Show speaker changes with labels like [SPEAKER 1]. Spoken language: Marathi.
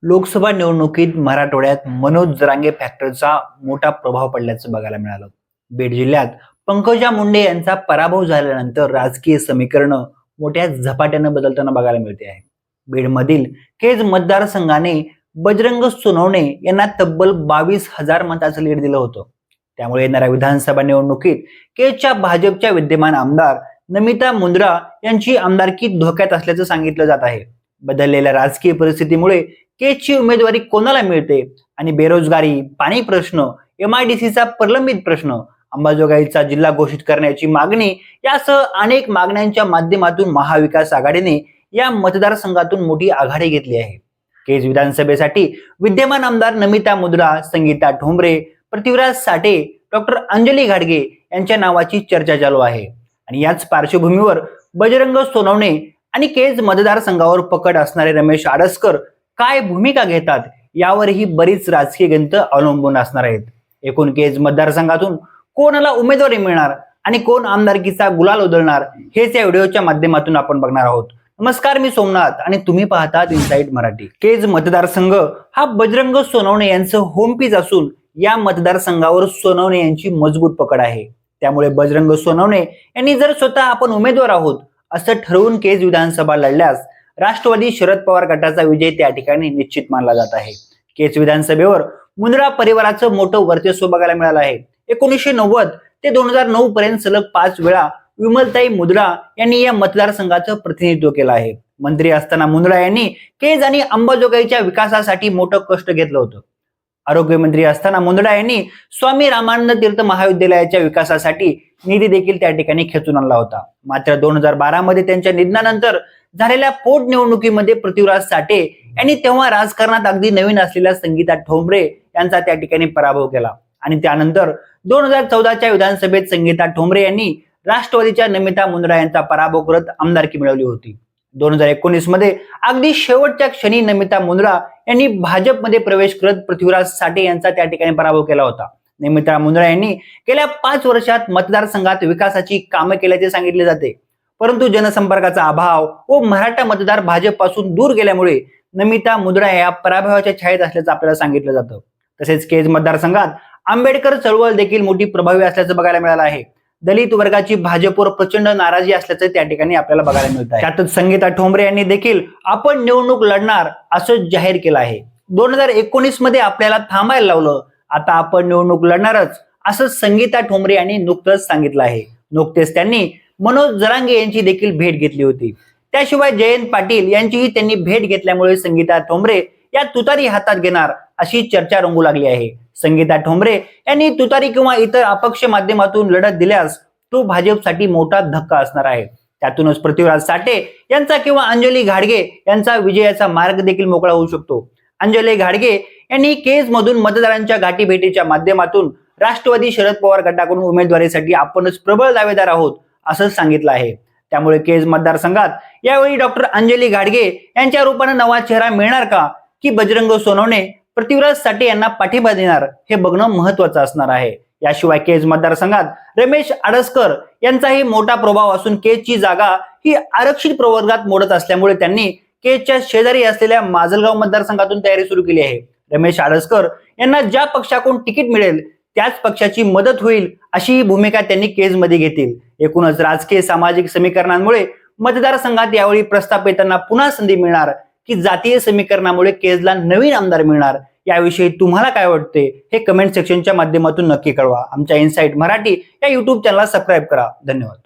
[SPEAKER 1] लोकसभा निवडणुकीत मराठवाड्यात मनोज जरांगे फॅक्टरचा मोठा प्रभाव पडल्याचं बघायला मिळालं. बीड जिल्ह्यात पंकजा मुंडे यांचा पराभव झाल्यानंतर राजकीय समीकरणं मोठ्या झपाट्यानं बदलताना बघायला मिळते आहे. बीडमधील केज मतदारसंघाने बजरंग सोनवणे यांना तब्बल 22,000 मताचं लीड दिलं होतं. त्यामुळे येणाऱ्या विधानसभा निवडणुकीत केजच्या भाजपच्या विद्यमान आमदार नमिता मुंद्रा यांची आमदारकी धोक्यात असल्याचं सांगितलं जात आहे. बदललेल्या राजकीय परिस्थितीमुळे केजची उमेदवारी कोणाला मिळते आणि बेरोजगारी, पाणी प्रश्न, MIDCचा प्रलंबित प्रश्न, अंबाजोगाईचा जिल्हा घोषित करण्याची मागणी यासह अनेक मागण्यांच्या माध्यमातून महाविकास आघाडीने या मतदारसंघातून मोठी आघाडी घेतली आहे. केज विधानसभेसाठी विद्यमान आमदार नमिता मुंद्रा, संगीता ठोंबरे, पृथ्वीराज साठे, डॉक्टर अंजली घाडगे यांच्या नावाची चर्चा चालू आहे. आणि याच पार्श्वभूमीवर बजरंग सोनवणे आणि केज मतदारसंघावर पकड असणारे रमेश आडसकर काय भूमिका घेतात यावरही बरीच राजकीय गणित अवलंबून असणार आहेत. एकूण केज मतदारसंघातून कोणाला उमेदवारी मिळणार आणि कोण आमदारकीचा गुलाल उधळणार हेच या व्हिडिओच्या माध्यमातून आपण बघणार आहोत. नमस्कार, मी सोमनाथ आणि तुम्ही पाहतात इनसाइड मराठी. केज मतदारसंघ हा बजरंग सोनवणे यांचं होम पीच असून या मतदारसंघावर सोनवणे यांची मजबूत पकड आहे. त्यामुळे बजरंग सोनवणे यांनी जर स्वतः आपण उमेदवार आहोत असं ठरवून केज विधानसभा लढल्यास राष्ट्रवादी शरद पवार गटाचा विजय त्या ठिकाणी निश्चित मानला जात आहे. केज विधानसभेवर मुंद्रा परिवाराचं मोठं वर्चस्व बघायला मिळालं आहे. 1990 ते 2009 पर्यंत सलग 5 वेळा विमलताई मुंद्रा यांनी या मतदारसंघाचं प्रतिनिधित्व केलं आहे. मंत्री असताना मुंद्रा यांनी केज आणि अंबाजोगाईच्या विकासासाठी मोठं कष्ट घेतलं होतं. आरोग्यमंत्री असताना मुंद्रा यांनी स्वामी रामानंद तीर्थ महाविद्यालयाच्या विकासासाठी निधी देखील त्या ठिकाणी खेचून आणला होता. मात्र 2012 मध्ये त्यांच्या निधनानंतर झालेल्या पोटनिवडणुकीमध्ये पृथ्वीराज साठे यांनी तेव्हा राजकारणात अगदी नवीन असलेल्या संगीता ठोंबरे यांचा त्या ठिकाणी पराभव केला आणि त्यानंतर 2014च्या विधानसभेत संगीता ठोंबरे यांनी राष्ट्रवादीच्या नमिता मुंद्रा यांचा पराभव करत आमदारकी मिळवली होती. 2019 मध्ये अगदी शेवटच्या क्षणी नमिता मुंद्रा यांनी भाजपमध्ये प्रवेश करत पृथ्वीराज साठे यांचा त्या ठिकाणी पराभव केला होता. नमिता मुंद्रा यांनी गेल्या 5 वर्षात मतदारसंघात विकासाची कामे केल्याचे सांगितले जाते, परंतु जनसंपर्काचा अभाव व मराठा मतदार भाजपपासून दूर गेल्यामुळे नमिता मुंद्रा या पराभवाच्या छायेत असल्याचं आपल्याला सांगितलं जातं. तसेच केज मतदारसंघात आंबेडकर चळवळ देखील मोठी प्रभावी असल्याचं बघायला मिळालं आहे. दलित वर्गाची भाजपवर प्रचंड नाराजी असल्याचं त्या ठिकाणी आपल्याला बघायला मिळत आहे. त्यातच संगीता ठोंबरे यांनी देखील आपण निवडणूक लढणार असं जाहीर केलं आहे. 2019 मध्ये आपल्याला थांबायला लावलं, आता आपण निवडणूक लढणारच असं संगीता ठोंबरे यांनी नुकतंच सांगितलं आहे. नुकतेच त्यांनी मनोज जरांगे यांची देखील भेट घेतली होती. त्याशिवाय जयंत पाटील यांचीही त्यांनी भेट घेतल्यामुळे संगीता ठोंबरे या तुतारी हातात घेणार अशी चर्चा रंगू लागली आहे. संगीता ठोंबरे यांनी तुतारी किंवा इतर अपक्ष माध्यमातून लढत दिल्यास तो भाजपसाठी मोठा धक्का असणार आहे. त्यातूनच पृथ्वीराज साठे यांचा किंवा अंजली घाडगे यांचा विजयाचा मार्ग देखील मोकळा होऊ शकतो. अंजली घाडगे यांनी केज मधून मतदारांच्या गाठीभेटीच्या माध्यमातून राष्ट्रवादी शरद पवार गटाकडून उमेदवारीसाठी आपणच प्रबळ दावेदार आहोत असं सांगितलं आहे. त्यामुळे केज मतदारसंघात यावेळी डॉक्टर अंजली घाडगे यांच्या रूपाने नवा चेहरा मिळणार का, की बजरंग सोनवणे पृथ्वीराज साठे यांना पाठिंबा देणार हे बघणं महत्वाचं असणार आहे. याशिवाय केज मतदारसंघात रमेश आडसकर यांचाही मोठा प्रभाव असून केजची जागा ही आरक्षित प्रवर्गात मोडत असल्यामुळे त्यांनी केजच्या शेजारी असलेल्या माजलगाव मतदारसंघातून तयारी सुरू केली आहे. रमेश आडसकर यांना ज्या पक्षाकडून तिकीट मिळेल त्याच पक्षाची मदत होईल अशी भूमिका त्यांनी केजमध्ये घेतील. एकूणच राजकीय सामाजिक समीकरणांमुळे मतदारसंघात यावेळी प्रस्ताप येताना पुन्हा संधी मिळणार की जातीय समीकरणामुळे केजला नवीन आमदार मिळणार याविषयी तुम्हाला काय वाटते हे कमेंट सेक्शनच्या माध्यमातून नक्की कळवा. आमच्या इनसाइड मराठी या YouTube चॅनलला सबस्क्राईब करा. धन्यवाद.